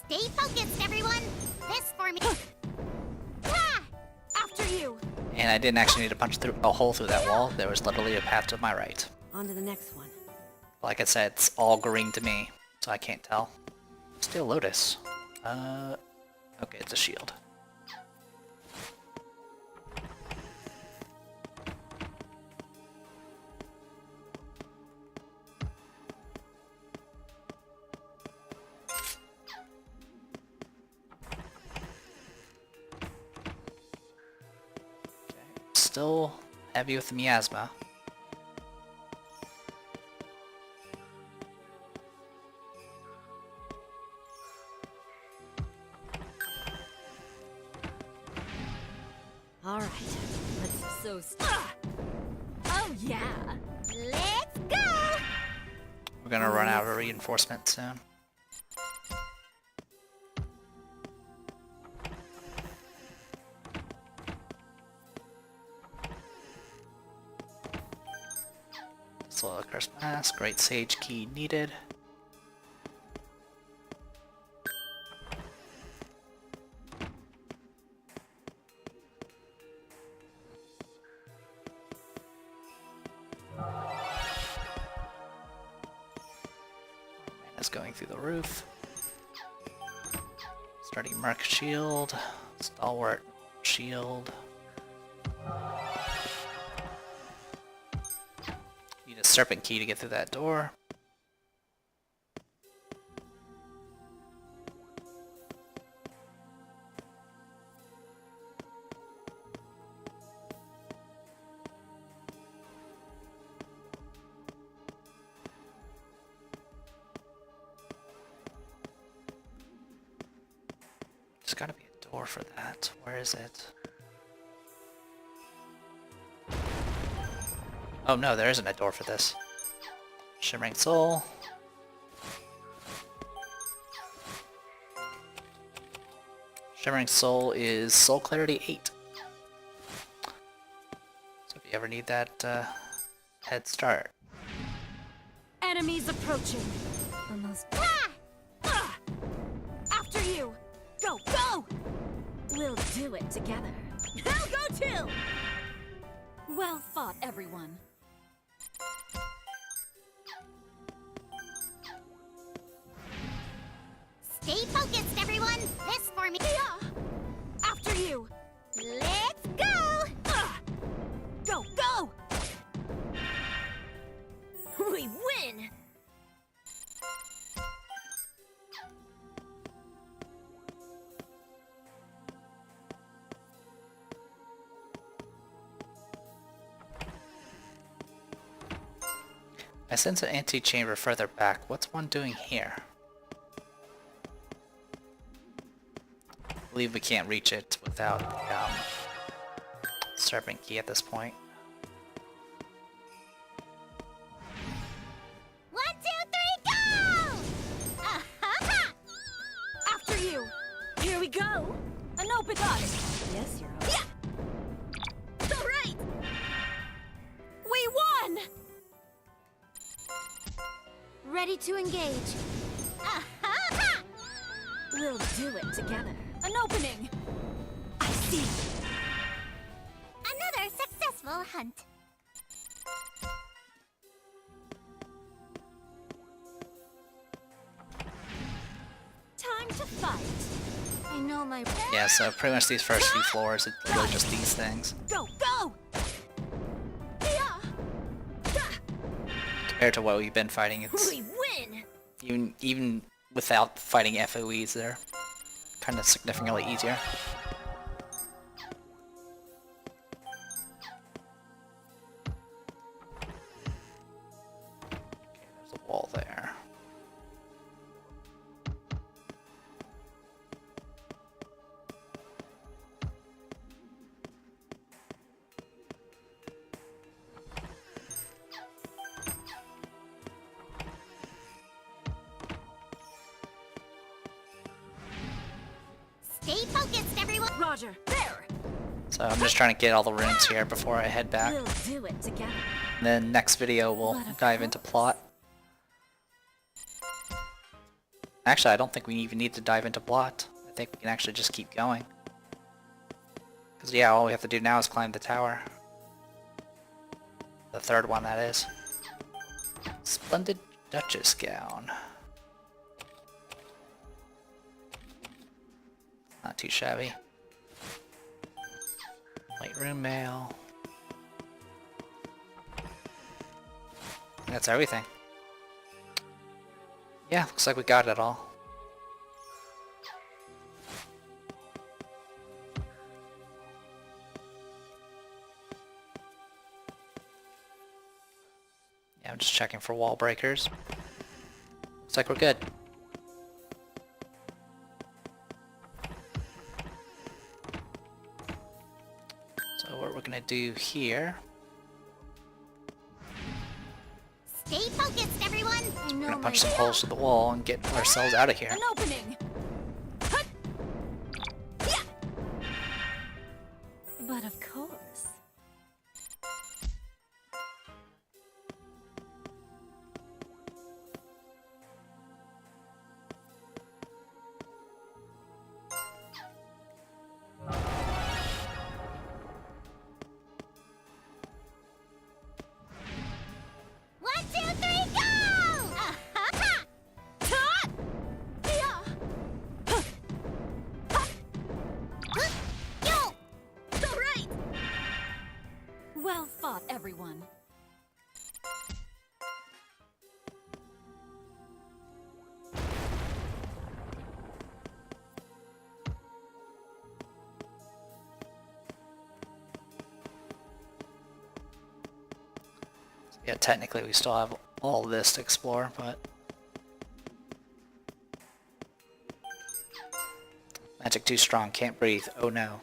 S3: Stay focused, everyone. This for me.
S2: After you.
S1: And I didn't actually need to punch through a hole through that wall. There was literally a path to my right.
S4: On to the next one.
S1: Like I said, it's all green to me, so I can't tell. Still Lotus. Okay, it's a shield. Still heavy with the miasma.
S4: All right. Let's.
S2: So oh yeah.
S3: Let's go.
S1: We're gonna run out of reinforcement soon. Cancel a cursed mask. Great sage key needed. Mana's going through the roof. Starting Merc shield. Stalwart shield. Need a serpent key to get through that door. There's gotta be a door for that. Where is it? Oh no, there isn't a door for this. Shimmering Soul. Shimmering Soul is Soul Clarity 8. So if you ever need that head start.
S2: Enemies approaching. Almost. After you. Go, go!
S4: We'll do it together.
S2: I'll go too! Well fought, everyone.
S3: Stay focused, everyone. This for me.
S2: Yeah. After you.
S3: Let's go!
S2: Go, go! We win!
S1: I sense an antechamber further back. What's one doing here? I believe we can't reach it without the serpent key at this point.
S3: 1, 2, 3, go! Uh-huh.
S2: After you. Here we go. An open eyes.
S4: Yes, Your Honor.
S2: Yeah. All right. We won.
S3: Ready to engage. Uh-huh.
S4: We'll do it together.
S2: An opening. I see.
S3: Another successful hunt.
S2: Time to fight.
S3: I know my...
S1: Yeah, so pretty much these first few floors, it's really just these things.
S2: Go, go! Yeah.
S1: Compared to what we've been fighting, it's
S2: We win!
S1: even without fighting FOEs, they're kind of significantly easier. Okay, there's a wall there.
S3: Stay focused, everyone.
S2: Roger. There.
S1: So I'm just trying to get all the rooms here before I head back.
S4: We'll do it together.
S1: And then next video we'll dive into plot. Actually, I don't think we even need to dive into plot. I think we can actually just keep going. Because yeah, all we have to do now is climb the tower. The third one, that is. Splendid Duchess gown. Not too shabby. Light room mail. That's everything. Yeah, looks like we got it all. Yeah, I'm just checking for wall breakers. Looks like we're good. So what we're gonna do here,
S3: Stay focused, everyone. I know
S1: we're gonna
S3: my...
S1: punch some holes through the wall and get ourselves out of here.
S2: An opening. Hut. Yeah.
S4: But of course.
S1: Yeah, technically we still have all this to explore, but... Magic too strong, can't breathe. Oh no.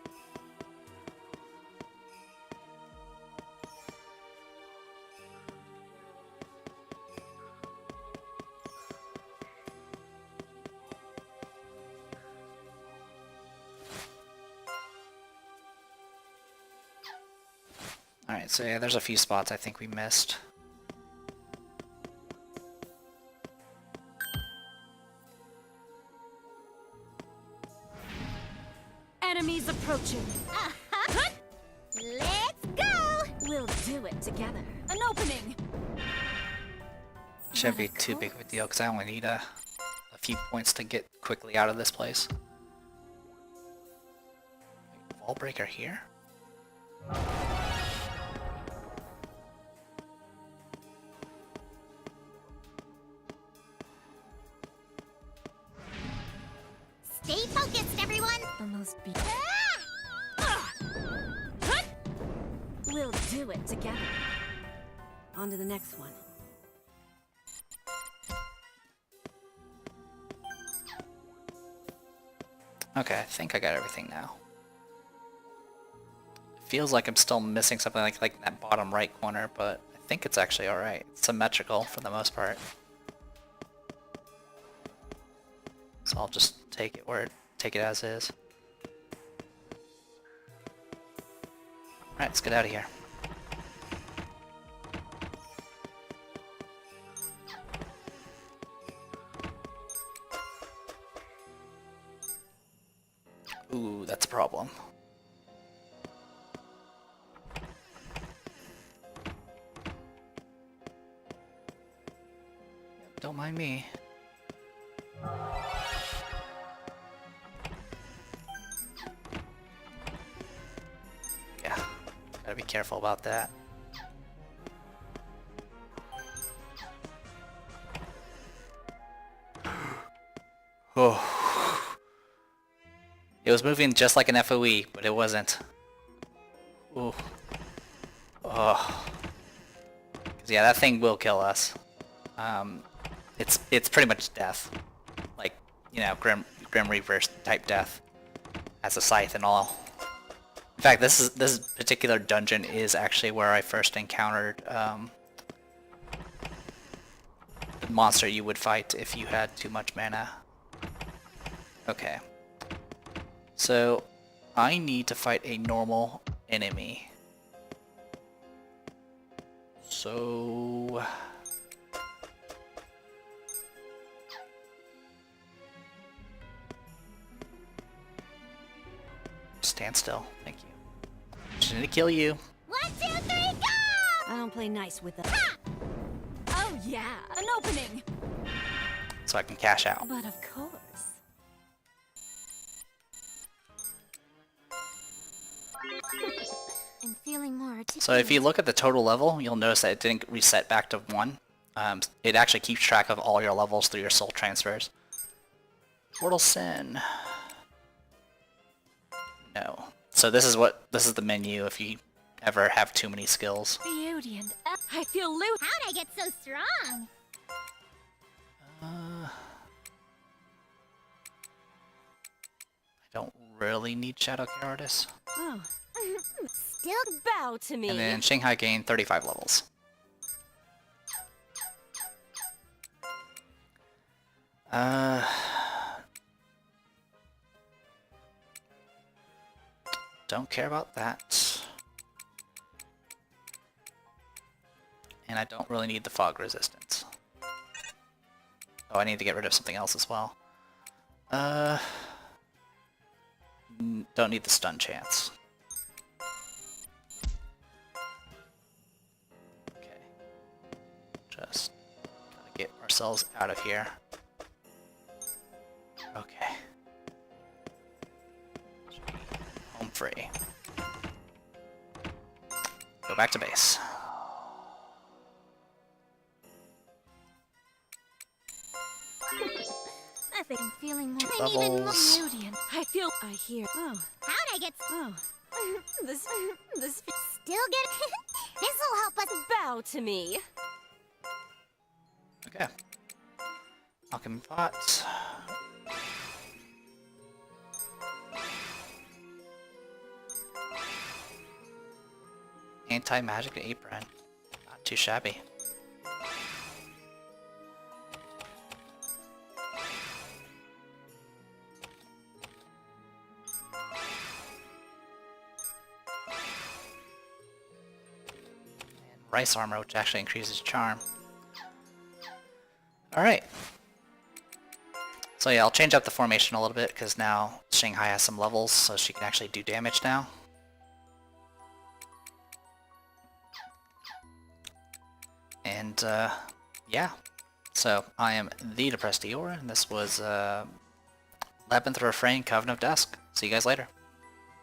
S1: Alright, so yeah, there's a few spots I think we missed.
S4: Enemies approaching.
S3: Let's go!
S4: We'll do it together.
S2: An opening!
S1: Shouldn't be too big of a deal, because I only need a few points to get quickly out of this place. Wall breaker here?
S3: Stay focused, everyone!
S4: Almost be.
S3: Ah!
S4: We'll do it together. On to the next one.
S1: Okay, I think I got everything now. It feels like I'm still missing something like that bottom right corner, but I think it's actually alright. It's symmetrical for the most part. So I'll just take it as is. Alright, let's get out of here. Ooh, that's a problem. Don't mind me. Yeah, gotta be careful about that. Oh. It was moving just like an FOE, but it wasn't. Ooh. Oh. 'Cause yeah, that thing will kill us. It's pretty much death. Like, you know, Grim Reaper type death. As a scythe and all. In fact, this particular dungeon is actually where I first encountered the monster you would fight if you had too much mana. Okay. So, I need to fight a normal enemy. So... Stand still, thank you. Just need to kill you.
S3: 1, 2, 3, go!
S4: I don't play nice with them.
S2: Oh yeah! An opening!
S1: So I can cash out.
S4: But of course.
S3: I'm feeling more articulate.
S1: So if you look at the total level, you'll notice that it didn't reset back to 1. It actually keeps track of all your levels through your soul transfers. Mortal Sin. No. So this is the menu if you ever have too many skills.
S2: Beauty and I feel loot.
S3: How'd I get so strong?
S1: I don't really need Shadow Care Artist.
S4: Oh,
S3: Still
S4: bow to me.
S1: And then Shanghai gained 35 levels. Don't care about that. And I don't really need the fog resistance. Oh, I need to get rid of something else as well. Don't need the stun chance. Okay. Just gotta get ourselves out of here. Okay. Should be home free. Go back to base.
S3: I think I'm feeling more.
S1: Levels.
S3: Beauty and
S4: I feel. I hear. Oh,
S3: how'd I get
S4: oh.
S3: this still get This'll help us.
S4: Bow to me.
S1: Okay. Alchemy pot. Anti-magic apron. Not too shabby. And rice armor, which actually increases charm. Alright. So yeah, I'll change up the formation a little bit because now Shanghai has some levels, so she can actually do damage now. And yeah, so I am the Depressed Eeyore, and this was Labyrinth, Refrain, Coven of Dusk. See you guys later.